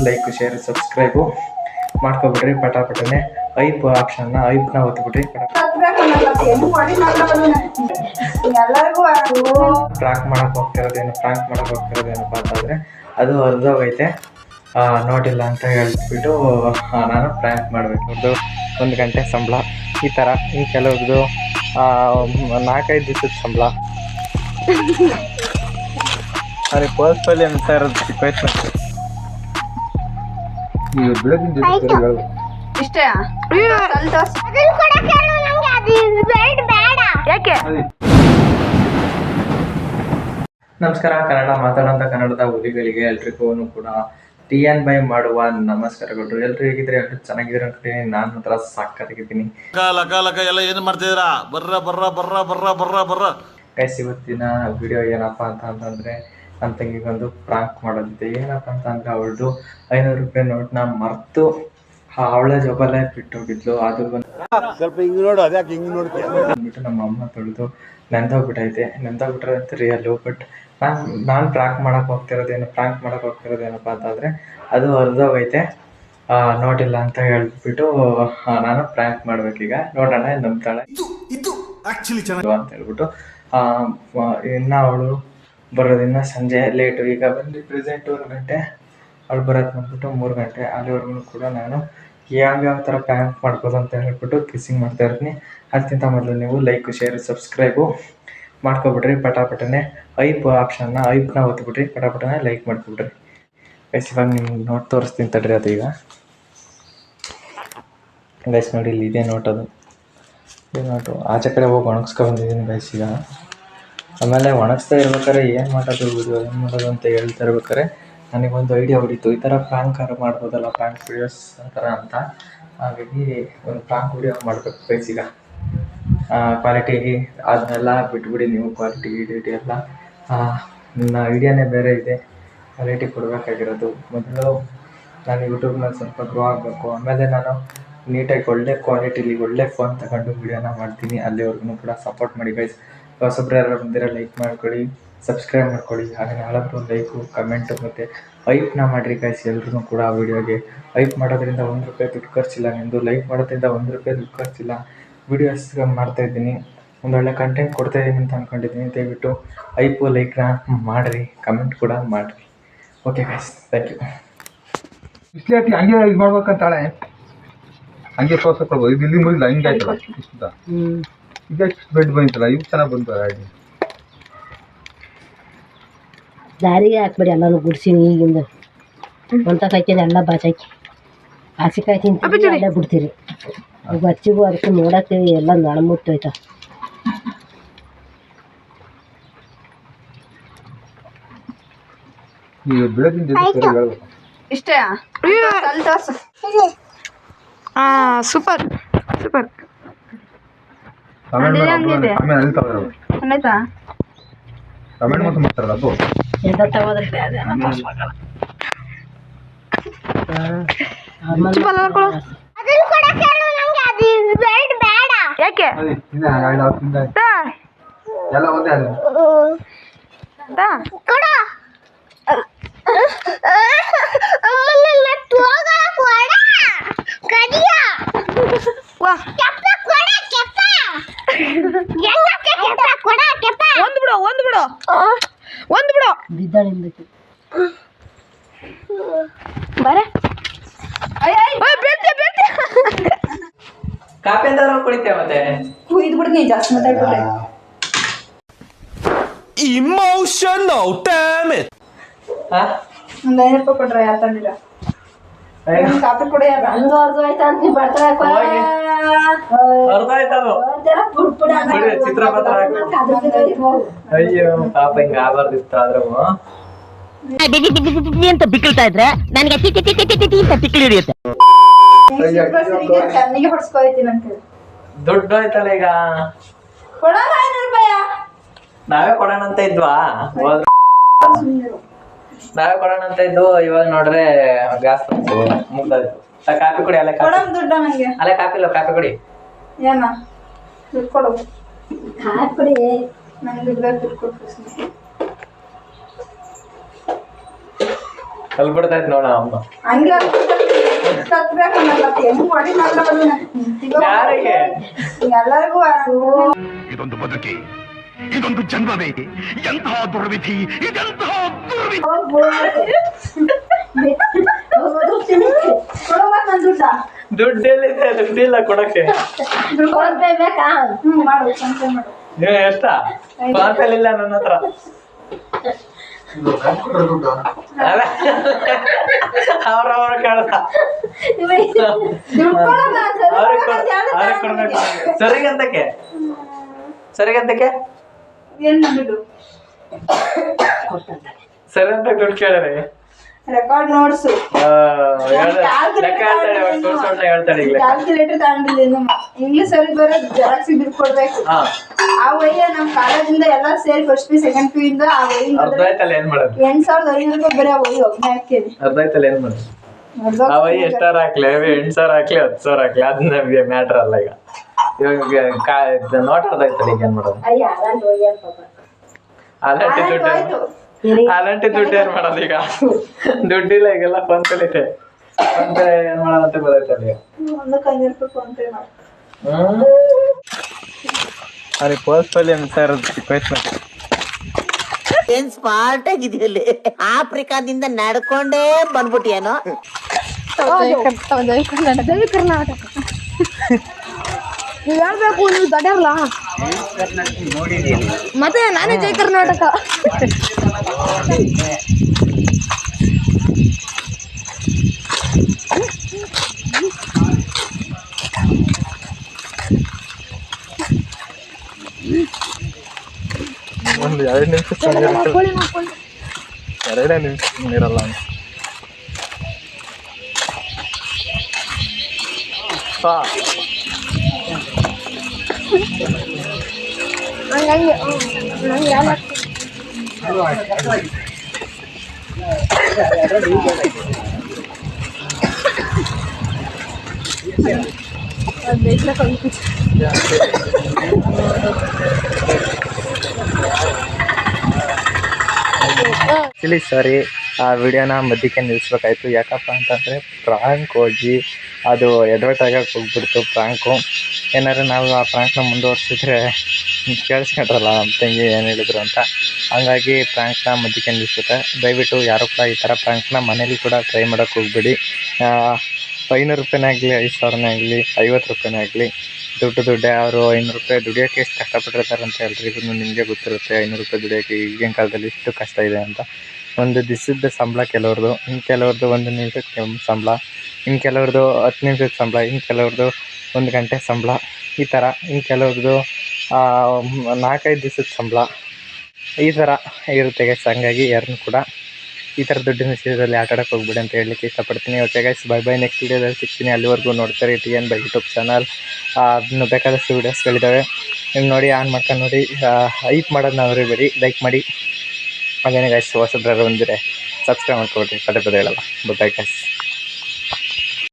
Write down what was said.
Like share subscribe ಮಾಡ್ಕೊಬಿಡ್ರಿ. ಪಟಾಪಟನೆ ಐಪ್ ಆಪ್ಷನ್ನ ಐಪ್ನ ಒತ್ಬಿಡ್ರಿ. ಪ್ರ್ಯಾಂಕ್ ಮಾಡಕ್ಕೆ ಹೋಗ್ತಿರೋದೇನಪ್ಪ ಅಂತಂದರೆ ಅದು ಅರ್ಧೋಗೈತೆ, ನೋಡಿಲ್ಲ ಅಂತ ಹೇಳ್ಬಿಟ್ಟು ನಾನು ಪ್ರ್ಯಾಂಕ್ ಮಾಡಬೇಕು. 1 ಗಂಟೆ ಸಂಬಳ ಈ ಥರ. ಇನ್ನು ಕೆಲವ್ರದ್ದು 4-5 ದಿವಸದ ಸಂಬಳ. ಅದೇ ಪೋಸ್ಟಲ್ಲಿ ಅಂತ ಇರೋದು ಚಿಕ್ಕ ವಯಸ್ಸು ಇಷ್ಟೇ. ನಮಸ್ಕಾರ. ಕನ್ನಡ ಮಾತಾಡೋಂಥ ಕನ್ನಡದ ಹುಲಿಗಳಿಗೆ ಎಲ್ರಿಗೂ ಕೂಡ TN ಬೈ ಮಾಡುವ ನಮಸ್ಕಾರಗಳು. ಎಲ್ರು ಹೇಗಿದ್ರೆ ಎಲ್ಲರೂ ಚೆನ್ನಾಗಿದ್ರೆ ಅಂತೀನಿ. ನಾನು ಮಾತ್ರ ಸಾಕಾಗಿದ್ದೀನಿ. ಏನು ಮಾಡ್ತಿದ್ದೀರಾ? ಬರ್ರ ಗೈಸ್, ಇವತ್ತಿನ ವಿಡಿಯೋ ಏನಪ್ಪ ಅಂತಂದರೆ ನನ್ನ ತಂಗಿಗೊಂದು ಪ್ರಾಂಕ್ ಮಾಡೋದಿದೆ. ಏನಪ್ಪ ಅಂತಂದರೆ ಅವಳದು 500 ರೂಪಾಯಿ ನೋಟ್ನ ಮರೆತು ಅವಳ ಜೊಬಲ್ಲೇ ಬಿಟ್ಟೋಗಿದ್ಲು. ಅದು ಸ್ವಲ್ಪ ಹಿಂಗೆ ನೋಡು, ಅದ್ಯಾಕೆ ಹಿಂಗೆ ನೋಡ್ತೀಯ ಅಂದ್ಬಿಟ್ಟು ನಮ್ಮ ಅಮ್ಮ ತೊಳೆದು ನೆಂದೋಗ್ಬಿಟ್ಟೈತೆ. ನೆಂದೋಗ್ಬಿಟ್ರೆ ರಿಯಲ್ಲು. ಬಟ್ ನಾನು ಪ್ರಾಂಕ್ ಮಾಡಕ್ಕೆ ಹೋಗ್ತಿರೋದೇನಪ್ಪ ಅಂತಂದರೆ ಅದು ಅರ್ಧೋಗೈತೆ, ನೋಡಿಲ್ಲ ಅಂತ ಹೇಳ್ಬಿಟ್ಟು ನಾನು ಪ್ರ್ಯಾಂಕ್ ಮಾಡ್ಬೇಕೀಗ. ನೋಡೋಣ ನಂಬ್ತಾಳೆ ಅಂತ ಹೇಳ್ಬಿಟ್ಟು. ಇನ್ನು ಅವಳು ಬರೋದಿನ್ನ ಸಂಜೆ ಲೇಟು. ಈಗ ಬಂದು ಪ್ರೆಸೆಂಟ್ 1 ಗಂಟೆ, ಅವಳು ಬರೋದು ಬಂದ್ಬಿಟ್ಟು 3 ಗಂಟೆ. ಅಲ್ಲಿವರೆಗೂ ಕೂಡ ನಾನು ಯಾವ್ಯಾವ ಥರ ಪ್ರ್ಯಾಂಕ್ ಮಾಡ್ಬೋದು ಅಂತ ಹೇಳ್ಬಿಟ್ಟು ಕಿಸ್ಸಿಂಗ್ ಮಾಡ್ತಾ ಇರ್ತೀನಿ. ಅದಕ್ಕಿಂತ ಮೊದಲು ನೀವು ಲೈಕ್ ಶೇರ್ ಸಬ್ಸ್ಕ್ರೈಬು ಮಾಡ್ಕೊಬಿಡ್ರಿ. ಪಟಾಪಟನೆ ಐಪ್ ಆಪ್ಷನ್ನ ಐಪ್ನ ಒತ್ಬಿಡ್ರಿ. ಪಟಾಪಟನೆ ಲೈಕ್ ಮಾಡ್ಕೊಬಿಡ್ರಿ. ಗೈಸ್, ಇವಾಗ ನಿಮ್ಗೆ ನೋಟ್ ತೋರಿಸ್ತೀನಿ ತಡ್ರಿ. ಅದು ಈಗ ಗೈಸ್ ನೋಡಿ, ಇಲ್ಲಿ ಇದೇ ನೋಟ್. ಅದು ಇದೇ ನೋಟು. ಆಚೆ ಕಡೆ ಹೋಗಿ ಒಣಗಿಸ್ಕೊಂಡ್ಬಂದಿದ್ದೀನಿ ಗೈಸ್. ಈಗ ಆಮೇಲೆ ಒಣಗಿಸ್ತಾ ಇರ್ಬೇಕಾದ್ರೆ ಏನು ಮಾಡೋದು ಅಂತ ಹೇಳ್ತಾ ಇರ್ಬೇಕಾದ್ರೆ ನನಗೊಂದು ಐಡಿಯಾ ಹೊಡಿತು. ಈ ಥರ ಪ್ರ್ಯಾಂಕ್ ಮಾಡ್ಬೋದಲ್ಲ, ಪ್ರ್ಯಾಂಕ್ ವಿಡಿಯೋಸ್ ಆ ಥರ ಅಂತ. ಹಾಗಾಗಿ ಒಂದು ಪ್ರ್ಯಾಂಕ್ ವಿಡಿಯೋ ಮಾಡಬೇಕು ಗೈಸ್. ಈಗ ಕ್ವಾಲಿಟಿ ಅದನ್ನೆಲ್ಲ ಬಿಟ್ಬಿಡಿ ನೀವು. ಕ್ವಾಲಿಟಿ ಎಲ್ಲ ನನ್ನ ಐಡಿಯಾನೇ ಬೇರೆ ಇದೆ. ಕ್ವಾಲಿಟಿ ಕೊಡಬೇಕಾಗಿರೋದು ಮೊದಲು ನಾನು ಯೂಟ್ಯೂಬ್ನಲ್ಲಿ ಸ್ವಲ್ಪ ಗ್ರೋ ಆಗಬೇಕು. ಆಮೇಲೆ ನಾನು ನೀಟಾಗಿ ಒಳ್ಳೆ ಕ್ವಾಲಿಟಿಲಿ ಒಳ್ಳೆ ಫೋನ್ ತಗೊಂಡು ವಿಡಿಯೋನ ಮಾಡ್ತೀನಿ. ಅಲ್ಲಿವರೆಗೂ ಕೂಡ ಸಪೋರ್ಟ್ ಮಾಡಿ ಗೈಸ್. ಹೊಸಬ್ರು ಯಾರು ಬಂದಿರೋ ಲೈಕ್ ಮಾಡ್ಕೊಳ್ಳಿ, ಸಬ್ಸ್ಕ್ರೈಬ್ ಮಾಡ್ಕೊಳ್ಳಿ. ಹಾಗೆ ನಾಳೆಗೂ ಲೈಕು ಕಮೆಂಟು ಮತ್ತು ಐಪ್ನ ಮಾಡಿರಿ ಗೈಸ್. ಎಲ್ರೂ ಕೂಡ ಆ ವಿಡಿಯೋಗೆ ಐಪ್ ಮಾಡೋದ್ರಿಂದ 1 ರೂಪಾಯಿ ದುಡ್ಡು ಖರ್ಚಿಲ್ಲ. ನಿಮ್ಮದು ಲೈಕ್ ಮಾಡೋದ್ರಿಂದ 1 ರೂಪಾಯಿ ದುಡ್ಡು ಖರ್ಚಿಲ್ಲ. ವೀಡಿಯೋಸ್ ಮಾಡ್ತಾಯಿದ್ದೀನಿ, ಒಂದೊಳ್ಳೆ ಕಂಟೆಂಟ್ ಕೊಡ್ತಾಯಿದ್ದೀನಿ ಅಂತ ಅಂದ್ಕೊಂಡಿದ್ದೀನಿ. ದಯವಿಟ್ಟು ಐಪು ಲೈಕ್ನ ಮಾಡಿರಿ, ಕಮೆಂಟ್ ಕೂಡ ಮಾಡಿರಿ. Okay guys, thank you. ಇಸ್ಲೇಟಿ ಹಂಗೆ ಇದು ಮಾಡ್ಬೇಕಂತಾಳೆ, ಹಂಗೆ ತೋರ್ಸಕ್ಕೊಳ್ಬೋದು. ಇದು ಇಲ್ಲಿ ಮುಗಿಲ್ಲ, ಹಿಂಗೆ ಆಯ್ತಲ್ಲ ಇಷ್ಟ. ಈಗ ಬೆಡ್ ಬಂತಲ್ಲ, ಇವು ಚೆನ್ನಾಗಿ ಬಂತು. ಆಗಿ ದಾರಿಗೆ ಹಾಕ್ಬೇಡಿ, ಎಲ್ಲನೂ ಗುಡ್ಸಿನಿ. ಈಗಿಂದ ಅಂತ ಕಾಯ್ತೀನಿ ಎಲ್ಲ ಬಾಚಾಕಿ ಹಸಿಕಾಯಿ ತಿಂತೀವಿ, ಎಲ್ಲ ಬಿಡ್ತೀರಿ. ಬಚ್ಚಿಗೂ ಅದಕ್ಕೆ ನೋಡಕ್ಕೆ ಎಲ್ಲ ನಳಮುಟ್ಟೋಯ್ತ. ಇಷ್ಟೇ. Super super. ಯಾಕೆ ಒಂದು ಬಿಡು ಬಿದ್ದಾಳಿಂದ ಬರ ಕಾಪಿ ಅಂತ ಕುಡಿತೇವೆ ಮತ್ತೆ ಕುಯ್ದು ಬಿಡ್ತೀನಿ. ಜಾಸ್ತಿ ಮಾತಾಡ್ಬಿಟ್ರೆ ಇಮೋಷನಲ್ ಡ್ಯಾಮೇಜ್. ಒಂದು 5 ರೂಪಾಯಿ ಕೊಡ್ರ. ಯಾವ ತಂದಿರ ಕಾಪಿ ಕೊಡಿ. ಹಂಗ ಅರ್ಧ ಆಯ್ತಾ ಅಂತ ನೀವು ಬರ್ತಾರೆ. ಅರ್ಧ ಆಯ್ತದು. ಅಯ್ಯೋ ಪಾಪ ಹಿಂಗ ಆಗಬಾರ್ದಿತ್ತು. ಆದ್ರೂ ಅಂತ ಬಿಕ್ಕಳ್ತಾ ಇದ್ರೆ ನನಗೆ ಅಂತ ತಿಕ್ಕಿ ಹಿಡಿಯುತ್ತೆ. ಚೆನ್ನಾಗಿ ಹೊಡ್ಸ್ಕೊಯ್ತೀನಿ ಅಂತ ದುಡ್ಡು ಆಯ್ತಲ್ಲ. ಈಗ ಕೊಡೋಣ 500 ರೂಪಾಯಿ. ನಾವೇ ಕೊಡೋಣ ಅಂತ ಇದ್ವಾ? ನಾವೇ ಕೊಡೋಣ ಅಂತ ಇದ್ವು. ಇವಾಗ ನೋಡ್ರೆ ಗ್ಯಾಸ್ ಬಂತು, ಮುಗ್ದಾಯ್ತು. ಕಾಪಿ ಕೊಡಿ. ಅಲ್ಲೇ ದುಡ್ಡು ನನಗೆ. ಅಲ್ಲೇ ಕಾಪಿ ಇಲ್ಲ, ಕಾಪಿ ಕೊಡಿ. ಏನ ದುಡ್ಡು ಕೊಡು. ಕಾಪಿ ಕೊಡಿ. ನನಗೆ ದುಡ್ಡು ಕೊಡು. ಅಲ್ಲಿ ಬಿಡ್ತಾಯ್ತು ನೋಡ ಅಮ್ಮ. ಹಂಗೆ ಕತ್ಬೇಕು ಮತ್ತೆ ಹೆಂಗ್ ಹೊಡಿತಾರಲ್ಲ ಯಾರಿಗೆ? ಎಲ್ಲರಿಗೂ ಇದೊಂದು ಬದುಕಿ, ಇದೊಂದು ಜನ್ಮವೇ, ಎಂತಹ ದುರ್ವಿಧಿ, ಇದೆಂತಹ ದುರ್ವಿಧಿ. ಕೊಡೋ ಮತ್ ನನ್ ದುಡ್ಡ ದುಡ್ಡೆಲ್ಲಿದೆ? ದುಡ್ಡಿಲ್ಲ ಕೊಡಕ್ಕೆ. ಫೋನ್ ಪೇ ಬೇಕಾ? ಮಾಡು ಸಂತೆ ಮಾಡು. ನೀವು ಎಷ್ಟ ಫೋನ್ ಇಲ್ಲ ನನ್ನ ಹತ್ರ. ಅವ್ರ ಕೇಳಲ್ಲ, ದುಡ್ಡು ಕೊಡಲ್ಲ, ಸರಿ ಅವ್ರಿಗೆ ಕೊಡಲ್ಲ, ಯಾವ್ದು ಕೊಡ್ಬೇಕು. ತಗೊಂಡಿದ್ಯಾ? ಸರಿಗಂತಕ್ಕೆ ಏನ್ ದುಡ್ಡು ಸರಿ ಅಂತ ದುಡ್ಡು ಕೇಳ್ರಿ. Record notes. ಹೇಳ್ತಾಳೆ ಈಗ. ಕ್ಯಾಲ್ಕುಲೇಟರ್ ತಗೊಂಡಿಲ್ಲ ಇಂಗ್ಲಿಷ್ ಅಲ್ಲಿ ಬರೋ ಜೆರಾಕ್ಸ್ ದುಡ್ಡು ಕೊಡ್ಬೇಕು. ಹಾ, ಆ ವಯ್ಯ ನಮ್ ಕಾಲೇಜಿಂದ ಎಲ್ಲ ಸೇರಿ ಫಸ್ಟ್ ಪಿ ಸೆಕೆಂಡ್ ಪಿ ಇಂದ ಆ ವಯ್ಯ ಅರ್ಧ ಆಯ್ತಲ್ಲ ಏನ್ ಮಾಡೋದು? 8,500 ರೂಪಾಯಿ ಬರೀ ಆ ವಯ್ಯ ಒಬ್ಬನೇ ಹಾಕ್ತೇನೆ. ಅರ್ಧ ಆಯ್ತಲ್ಲ ಏನ್ ಮಾಡೋದು? ಅವ ಎಷ್ಟಾರ ಹಾಕ್ಲಿ, 8,000 ಹಾಕ್ಲಿ 10,000 ಹಾಕ್ಲಿ, ಅದ್ ನಮ್ಗೆ ಮ್ಯಾಟ್ರ್ ಅಲ್ಲ. ಈಗ ಇವಾಗ ನೋಟ್ ಅರ್ಧ ಆಯ್ತಲ್ಲ, ಈಗ ಏನ್ ಮಾಡೋದು? ಅಯ್ಯ ಅದಂತ ಹೋಗ್ಯಾರ ಪಾಪ. ಅದಂಟಿ ದುಡ್ಡು, ಅದಂಟಿ ದುಡ್ಡು ಏನ್ ಮಾಡೋದು ಈಗ? ದುಡ್ಡಿಲ್ಲ ಈಗೆಲ್ಲ ಫೋನ್ ಪೇ ಐತೆ. ಫೋನ್ ಪೇ ಏನ್ ಮಾಡೋದಂತ ಗೊತ್ತಾಯ್ತಲ್ಲ ಈಗ. 1,500 ರೂಪಾಯಿ ಫೋನ್ ಪೇ ಮಾಡಿ. ಅವ್ರಿಗೆ ಪೋಸ್ಟ್ ಪಲ್ಲಿ ಅಂತ ಇರೋದು ಚಿಕ್ಕ ಏನ್ ಸ್ಮಾರ್ಟ್ ಆಗಿದೆಯಲ್ಲಿ ಆಫ್ರಿಕಾದಿಂದ ನಡ್ಕೊಂಡೇ ಬಂದ್ಬಿಟ್ಟಿಯೇನೋ. ದೈವ ಕರ್ನಾಟಕ ನೀವು ಹೇಳ್ಬೇಕು, ನೀವು ದೊಡ್ಡವ್ರಲ್ಲ ಮತ್ತೆ ನಾನೇ ಜೈ ಕರ್ನಾಟಕ. ಒಂದು 2 ನಿಮಿಷ ಎರಡೇ ನಿಮಿಷ ಇರಲ್ಲ. ಆ್ಯಕ್ಚುಲಿ ಸಾರಿ, ಆ ವಿಡಿಯೋನ ಮಧ್ಯಕ್ಕೆ ನಿಲ್ಲಿಸ್ಬೇಕಾಯ್ತು. ಯಾಕಪ್ಪ ಅಂತಂದರೆ ಪ್ರಾಂಕ್ ಹೋಗಿ ಅದು ಎಡವಟ್ ಆಗಕ್ಕೆ ಹೋಗ್ಬಿಡ್ತು ಪ್ರಾಂಕು. ಏನಾದ್ರು ನಾವು ಆ ಪ್ರಾಂಕ್ನ ಮುಂದುವರ್ಸಿದ್ರೆ ಕೇಳಿಸ್ಕೊಂಡ್ರಲ್ಲ ನಮ್ಮ ತಂಗಿ ಏನು ಹೇಳಿದ್ರು ಅಂತ, ಹಂಗಾಗಿ ಪ್ರಾಂಕ್ನ ಮಧ್ಯಕ್ಕೆ ನಿಲ್ಲಿಸುತ್ತೆ. ದಯವಿಟ್ಟು ಯಾರು ಕೂಡ ಈ ಥರ ಪ್ರಾಂಕ್ನ ಮನೇಲಿ ಕೂಡ ಟ್ರೈ ಮಾಡೋಕ್ಕೆ ಹೋಗ್ಬೇಡಿ. 500 ರೂಪಾಯಿನೇ ಆಗಲಿ, 5,000ನೇ ಆಗಲಿ, 50 ರೂಪಾಯಿನೇ ಆಗಲಿ, ದುಡ್ಡೇ. ಅವರು 500 ರೂಪಾಯಿ ದುಡಿಯೋಕ್ಕೆ ಎಷ್ಟು ಕಷ್ಟಪಟ್ಟಿರ್ತಾರೆ ಅಂತ ಎಲ್ರಿಗೂ ನಿಮಗೆ ಗೊತ್ತಿರುತ್ತೆ. 500 ರೂಪಾಯಿ ದುಡಿಯೋಕ್ಕೆ ಈಗಿನ ಕಾಲದಲ್ಲಿ ಎಷ್ಟು ಕಷ್ಟ ಇದೆ ಅಂತ. ಒಂದು ದಿವಸದ ಸಂಬಳ ಕೆಲವ್ರದ್ದು, ಇನ್ನು ಕೆಲವ್ರದ್ದು 1 ನಿಮಿಷಕ್ಕೆ ಸಂಬಳ, ಇನ್ನು ಕೆಲವ್ರದ್ದು 10 ನಿಮಿಷದ ಸಂಬಳ, ಇನ್ನು ಕೆಲವ್ರದ್ದು 1 ಗಂಟೆ ಸಂಬಳ, ಈ ಥರ. ಇನ್ನು ಕೆಲವ್ರದ್ದು 4-5 ದಿವಸದ ಸಂಬಳ, ಈ ಥರ ಇರುತ್ತೆ ಗೈಸ್. ಹಂಗಾಗಿ ಯಾರನ್ನೂ ಕೂಡ ಈ ಥರ ದುಡ್ಡಿನ ವಿಷಯದಲ್ಲಿ ಆಟ ಆಡೋಕ್ಕೆ ಹೋಗ್ಬಿಡಿ ಅಂತ ಹೇಳಲಿಕ್ಕೆ ಇಷ್ಟಪಡ್ತೀನಿ. Okay guys, by. ನೆಕ್ಸ್ಟ್ ವೀಡಿಯೋದಲ್ಲಿ ಸಿಗ್ತೀನಿ. ಅಲ್ಲಿವರೆಗೂ ನೋಡ್ತಾರೆ TN ಬೈ ಯೂಟ್ಯೂಬ್ ಚಾನಲ್. ಅದನ್ನು ಬೇಕಾದಷ್ಟು ವೀಡಿಯೋಸ್ಗಳಿದ್ದಾವೆ, ನೀವು ನೋಡಿ, ಆನ್ ಮಾಡ್ಕೊಂಡು ನೋಡಿ. ಹೈಪ್ ಮಾಡೋದು ನಾವು ಮರಿಬೇಡಿ, ಲೈಕ್ ಮಾಡಿ. ಹಾಗೇನೆ ಗೈಸ್, ಹೊಸಬ್ರು ಬಂದರೆ ಸಬ್ಸ್ಕ್ರೈಬ್ ಮಾಡ್ಕೊಬಿಟ್ರಿ, ಪದೇ ಹೇಳಲ್ಲ. Bye guys.